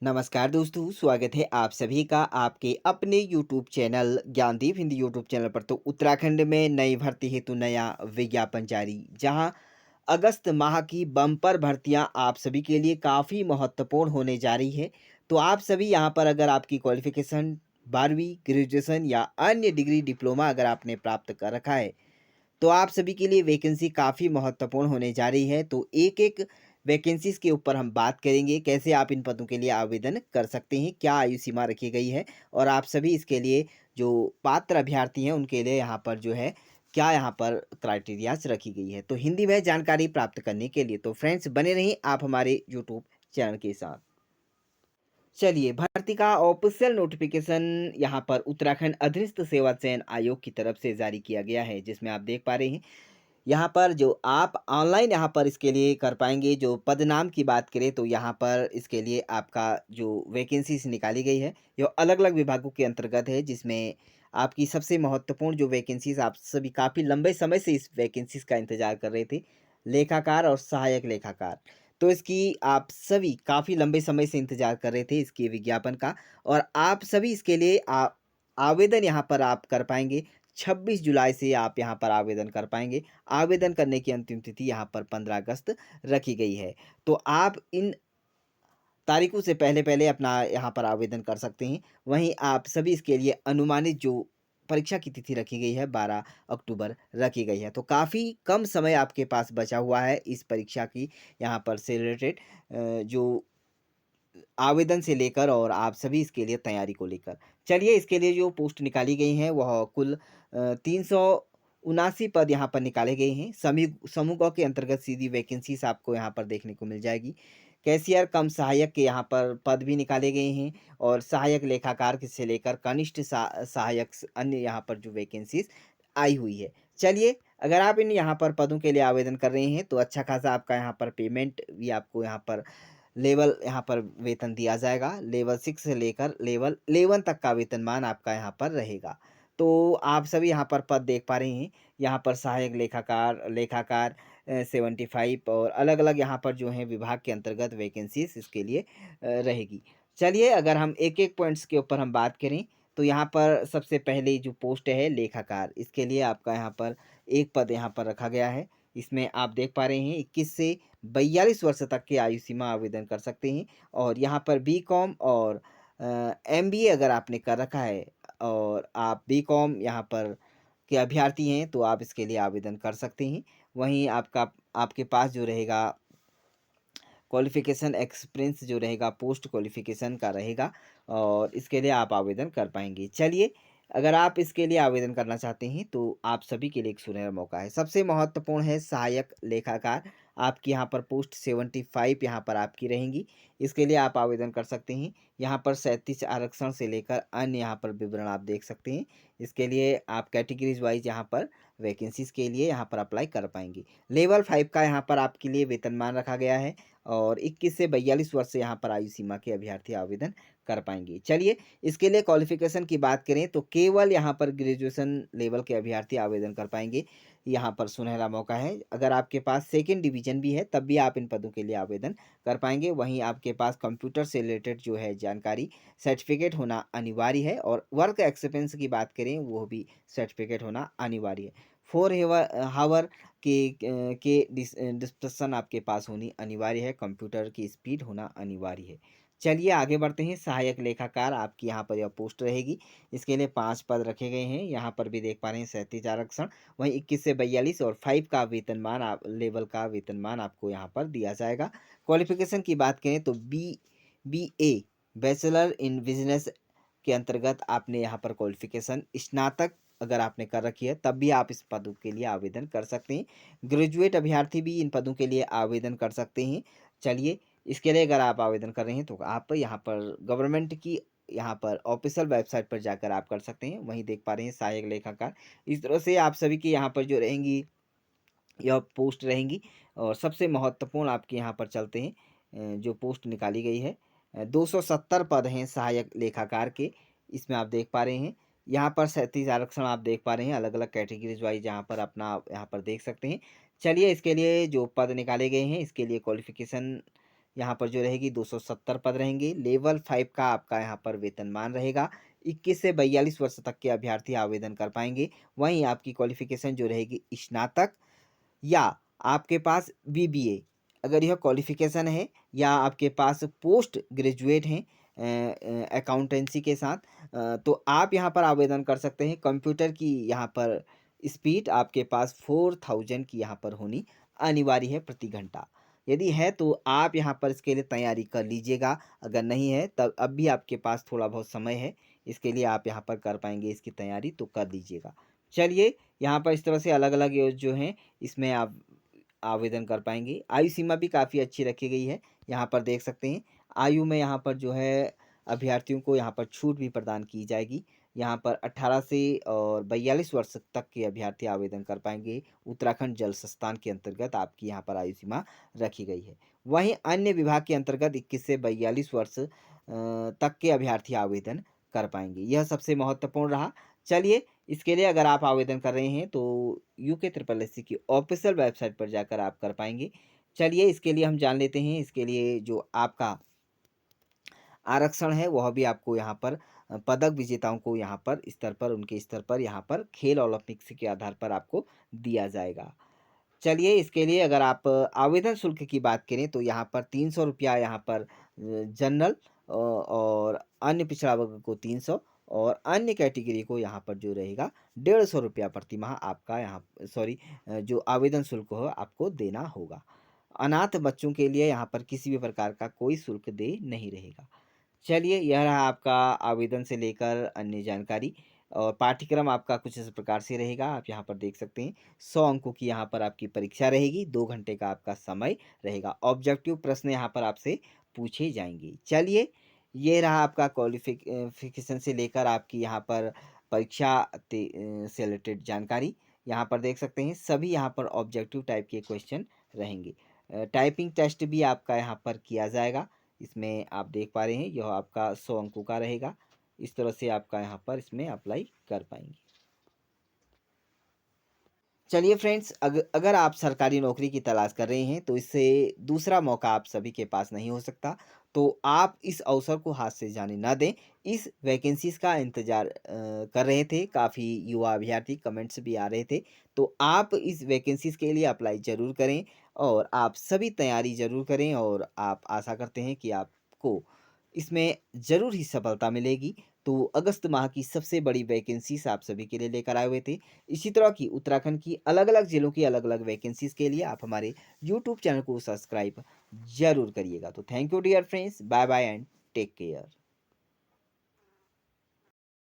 नमस्कार दोस्तों, स्वागत है आप सभी का आपके अपने YouTube channel Gyandeep Hindi YouTube channel पर। तो उत्तराखंड में नई भर्ती हेतु नया विज्ञापन जारी, जहां अगस्त माह की बम्पर भर्तियां आप सभी के लिए काफ़ी महत्वपूर्ण होने जा रही है। तो आप सभी यहां पर अगर आपकी क्वालिफिकेशन 12वीं ग्रेजुएशन या अन्य डिग्री डिप्लोमा अगर आपने प्राप्त कर रखा है, तो आप सभी के लिए वैकेंसी काफ़ी महत्वपूर्ण होने जा रही है। तो एक-एक वैकेंसीज़ के ऊपर हम बात करेंगे, कैसे आप इन पदों के लिए आवेदन कर सकते हैं, क्या आयु सीमा रखी गई है और आप सभी इसके लिए जो पात्र अभ्यर्थी हैं, उनके लिए यहाँ पर जो है, क्या यहाँ पर क्राइटेरियाज़ रखी गई है। तो हिंदी में जानकारी प्राप्त करने के लिए तो फ्रेंड्स बने रहिए आप हमारे यूट्यूब चैनल के साथ। चलिए, भर्ती का ऑफिशियल नोटिफ़िकेशन यहाँ पर उत्तराखंड अधीनस्थ सेवा चयन आयोग की तरफ से जारी किया गया है, जिसमें आप देख पा रहे हैं यहाँ पर जो आप ऑनलाइन यहाँ पर इसके लिए कर पाएँगे। जो पद नाम की बात करें तो यहाँ पर इसके लिए आपका जो वैकेंसीज़ निकाली गई है, ये अलग-अलग विभागों के अंतर्गत है, जिसमें आपकी सबसे महत्वपूर्ण जो वैकेंसीज़ आप सभी काफ़ी लंबे समय से इस वैकेंसीज़ का इंतज़ार कर रहे थे, लेखाकार और सहायक लेखाकार। तो इसकी आप सभी काफ़ी लंबे समय से इंतज़ार कर रहे थे इसके विज्ञापन का, और आप सभी इसके लिए आवेदन यहाँ पर आप कर पाएँगे। 26 जुलाई से आप यहाँ पर आवेदन कर पाएँगे। आवेदन करने की अंतिम तिथि यहाँ पर 15 अगस्त रखी गई है। तो आप इन तारीखों से पहले-पहले अपना यहाँ पर आवेदन कर सकते हैं। वहीं आप सभी इसके लिए अनुमानित जो परीक्षा की तिथि रखी गई है 12 अक्टूबर रखी गई है। तो काफ़ी कम समय आपके पास बचा हुआ है इस परीक्षा की यहाँ पर से रिलेटेड जो आवेदन से लेकर और आप सभी इसके लिए तैयारी को लेकर। चलिए, इसके लिए जो पोस्ट निकाली गई हैं वह कुल 379 पद यहाँ पर निकाले गए हैं। समूह क के अंतर्गत सीधी वैकेंसीज़ आपको यहाँ पर देखने को मिल जाएगी। कैशियर कम सहायक के यहाँ पर पद भी निकाले गए हैं, और सहायक लेखाकार के से लेकर कनिष्ठ सहायक अन्य यहाँ पर जो वैकेंसीज़ आई हुई है। चलिए, अगर आप इन यहाँ पर पदों के लिए आवेदन कर रहे हैं तो अच्छा खासा आपका यहाँ पर पेमेंट भी आपको यहाँ पर लेवल यहाँ पर वेतन दिया जाएगा। लेवल 6 से लेकर लेवल 11 तक का वेतनमान आपका यहाँ पर रहेगा। तो आप सभी यहाँ पर पद देख पा रहे हैं। यहाँ पर सहायक लेखाकार, लेखाकार 75 और अलग-अलग यहाँ पर जो हैं विभाग के अंतर्गत वैकेंसीज़ इसके लिए रहेगी। चलिए, अगर हम एक-एक पॉइंट्स के ऊपर हम बात करें, तो यहाँ पर सबसे पहले जो पोस्ट है लेखाकार, इसके लिए आपका यहाँ पर एक पद यहाँ पर रखा गया है। इसमें आप देख पा रहे हैं 21 से 42 वर्ष तक की आयु सीमा आवेदन कर सकते हैं, और यहाँ पर बीकॉम और एमबीए अगर आपने कर रखा है और आप बीकॉम यहाँ पर के अभ्यर्थी हैं तो आप इसके लिए आवेदन कर सकते हैं। वहीं आपके पास जो रहेगा क्वालिफ़िकेशन एक्सपीरियंस जो रहेगा पोस्ट क्वालिफ़िकेशन का रहेगा, और इसके लिए आप आवेदन कर पाएँगे। चलिए, अगर आप इसके लिए आवेदन करना चाहते हैं तो आप सभी के लिए एक सुनहरा मौका है। सबसे महत्वपूर्ण है सहायक लेखाकार, आपकी यहाँ पर पोस्ट 75 यहाँ पर आपकी रहेंगी। इसके लिए आप आवेदन कर सकते हैं। यहाँ पर 37 आरक्षण से लेकर अन्य यहाँ पर विवरण आप देख सकते हैं। इसके लिए आप कैटेगरीज़ वाइज़ यहाँ पर वैकेंसीज़ के लिए यहाँ पर अप्लाई कर पाएँगे। लेवल 5 का यहाँ पर आपके लिए वेतनमान रखा गया है, और 21 से 42 वर्ष से यहाँ पर आयु सीमा के अभ्यर्थी आवेदन कर पाएँगे। चलिए, इसके लिए क्वालिफ़िकेशन की बात करें तो केवल यहाँ पर ग्रेजुएशन लेवल के अभ्यर्थी आवेदन कर पाएँगे। यहाँ पर सुनहरा मौका है। अगर आपके पास सेकंड डिवीज़न भी है तब भी आप इन पदों के लिए आवेदन कर पाएँगे। वहीं आपके पास कंप्यूटर से रिलेटेड जो है जानकारी सर्टिफ़िकेट होना अनिवार्य है, और वर्क एक्सपीरियंस की बात करें वो भी सर्टिफ़िकेट होना अनिवार्य है। 4 हावर के डिस्कशन आपके पास होनी अनिवार्य है, कंप्यूटर की स्पीड होना अनिवार्य है। चलिए, आगे बढ़ते हैं। सहायक लेखाकार आपकी यहाँ पर यह पोस्ट रहेगी। इसके लिए 5 पद रखे गए हैं। यहाँ पर भी देख पा रहे हैं 37 आरक्षण, वहीं 21 से 42 और 5 का वेतनमान आप लेवल का वेतनमान आपको यहाँ पर दिया जाएगा। क्वालिफ़िकेशन की बात करें तो बीए बैचलर इन बिज़नेस के अंतर्गत आपने यहाँ पर क्वालिफ़िकेशन स्नातक अगर आपने कर रखी है तब भी आप इस पदों के लिए आवेदन कर सकते हैं। ग्रेजुएट अभ्यर्थी भी इन पदों के लिए आवेदन कर सकते हैं। चलिए, इसके लिए अगर आप आवेदन कर रहे हैं तो आप यहाँ पर गवर्नमेंट की यहाँ पर ऑफ़िशियल वेबसाइट पर जाकर आप कर सकते हैं। वहीं देख पा रहे हैं सहायक लेखाकार। इस तरह से आप सभी की यहाँ पर जो रहेंगी यह पोस्ट रहेंगी, और सबसे महत्वपूर्ण आपके यहाँ पर चलते हैं जो पोस्ट निकाली गई है। 270 पद हैं सहायक लेखाकार के, इसमें आप देख पा रहे हैं। यहाँ पर 37 आरक्षण आप देख पा रहे हैं, अलग-अलग कैटेगरीज़ वाइज़ यहाँ पर अपना आप यहाँ पर देख सकते हैं। चलिए, इसके लिए जो पद निकाले गए हैं इसके लिए क्वालिफ़िकेशन यहाँ पर जो रहेगी 270 पद रहेंगे। लेवल 5 का आपका यहाँ पर वेतनमान रहेगा। 21 से 42 वर्ष तक के अभ्यर्थी आवेदन कर पाएँगे। वहीं आपकी क्वालिफ़िकेशन जो रहेगी स्नातक या आपके पास बीबीए, अगर यह क्वालिफ़िकेशन है या आपके पास पोस्ट ग्रेजुएट हैं अकाउंटेंसी के साथ, तो आप यहाँ पर आवेदन कर सकते हैं। कंप्यूटर की यहाँ पर स्पीड आपके पास 4000 की यहाँ पर होनी अनिवार्य है प्रति घंटा। यदि है तो आप यहाँ पर इसके लिए तैयारी कर लीजिएगा, अगर नहीं है तब अब भी आपके पास थोड़ा बहुत समय है, इसके लिए आप यहाँ पर कर पाएँगे इसकी तैयारी तो कर लीजिएगा। चलिए, यहाँ पर इस तरह से अलग-अलग जो हैं इसमें आप आवेदन कर पाएँगे। आयु सीमा भी काफ़ी अच्छी रखी गई है, यहाँ पर देख सकते हैं। आयु में यहाँ पर जो है अभ्यर्थियों को यहाँ पर छूट भी प्रदान की जाएगी। यहाँ पर 18 से और 42 वर्ष तक के अभ्यर्थी आवेदन कर पाएँगे। उत्तराखंड जल संस्थान के अंतर्गत आपकी यहाँ पर आयु सीमा रखी गई है। वहीं अन्य विभाग के अंतर्गत 21 से 42 वर्ष तक के अभ्यर्थी आवेदन कर पाएँगे। यह सबसे महत्वपूर्ण रहा। चलिए, इसके लिए अगर आप आवेदन कर रहे हैं तो यूके ट्रिपल एससी की ऑफिशियल वेबसाइट पर जाकर आप कर पाएँगे। चलिए, इसके लिए हम जान लेते हैं, इसके लिए जो आपका आरक्षण है वह भी आपको यहाँ पर पदक विजेताओं को यहाँ पर स्तर पर उनके स्तर पर यहाँ पर खेल ओलंपिक्स के आधार पर आपको दिया जाएगा। चलिए, इसके लिए अगर आप आवेदन शुल्क की बात करें तो यहाँ पर 300 रुपया यहाँ पर जनरल और अन्य पिछड़ा वर्ग को 300 और अन्य कैटेगरी को यहाँ पर जो रहेगा 150 रुपया प्रति माह आपका यहाँ सॉरी जो आवेदन शुल्क हो आपको देना होगा। अनाथ बच्चों के लिए यहाँ पर किसी भी प्रकार का कोई शुल्क दे नहीं रहेगा। चलिए, यह रहा आपका आवेदन से लेकर अन्य जानकारी और पाठ्यक्रम आपका कुछ इस प्रकार से रहेगा। आप यहाँ पर देख सकते हैं 100 अंकों की यहाँ पर आपकी परीक्षा रहेगी, 2 घंटे का आपका समय रहेगा। ऑब्जेक्टिव प्रश्न यहाँ पर आपसे पूछे जाएंगे। चलिए, ये रहा आपका क्वालिफिकेशन से लेकर आपकी यहाँ पर परीक्षा से रिलेटेड जानकारी। यहाँ पर देख सकते हैं सभी यहाँ पर ऑब्जेक्टिव टाइप के क्वेश्चन रहेंगे। टाइपिंग टेस्ट भी आपका यहाँ पर किया जाएगा। इसमें आप देख पा रहे हैं यह आपका 100 अंकों का रहेगा। इस तरह से आपका यहाँ पर इसमें अप्लाई कर पाएंगे। चलिए फ्रेंड्स, अगर आप सरकारी नौकरी की तलाश कर रहे हैं तो इससे दूसरा मौका आप सभी के पास नहीं हो सकता, तो आप इस अवसर को हाथ से जाने ना दें। इस वैकेंसीज़ का इंतज़ार कर रहे थे, काफ़ी युवा अभ्यर्थी कमेंट्स भी आ रहे थे, तो आप इस वैकेंसीज़ के लिए अप्लाई ज़रूर करें और आप सभी तैयारी ज़रूर करें और आप आशा करते हैं कि आपको इसमें ज़रूर ही सफलता मिलेगी। तो अगस्त माह की सबसे बड़ी वैकेंसीज़ आप सभी के लिए लेकर आए हुए थे। इसी तरह की उत्तराखंड की अलग-अलग ज़िलों की अलग-अलग वैकेंसीज़ के लिए आप हमारे यूट्यूब चैनल को सब्सक्राइब ज़रूर करिएगा। तो thank you dear friends, bye bye and take care.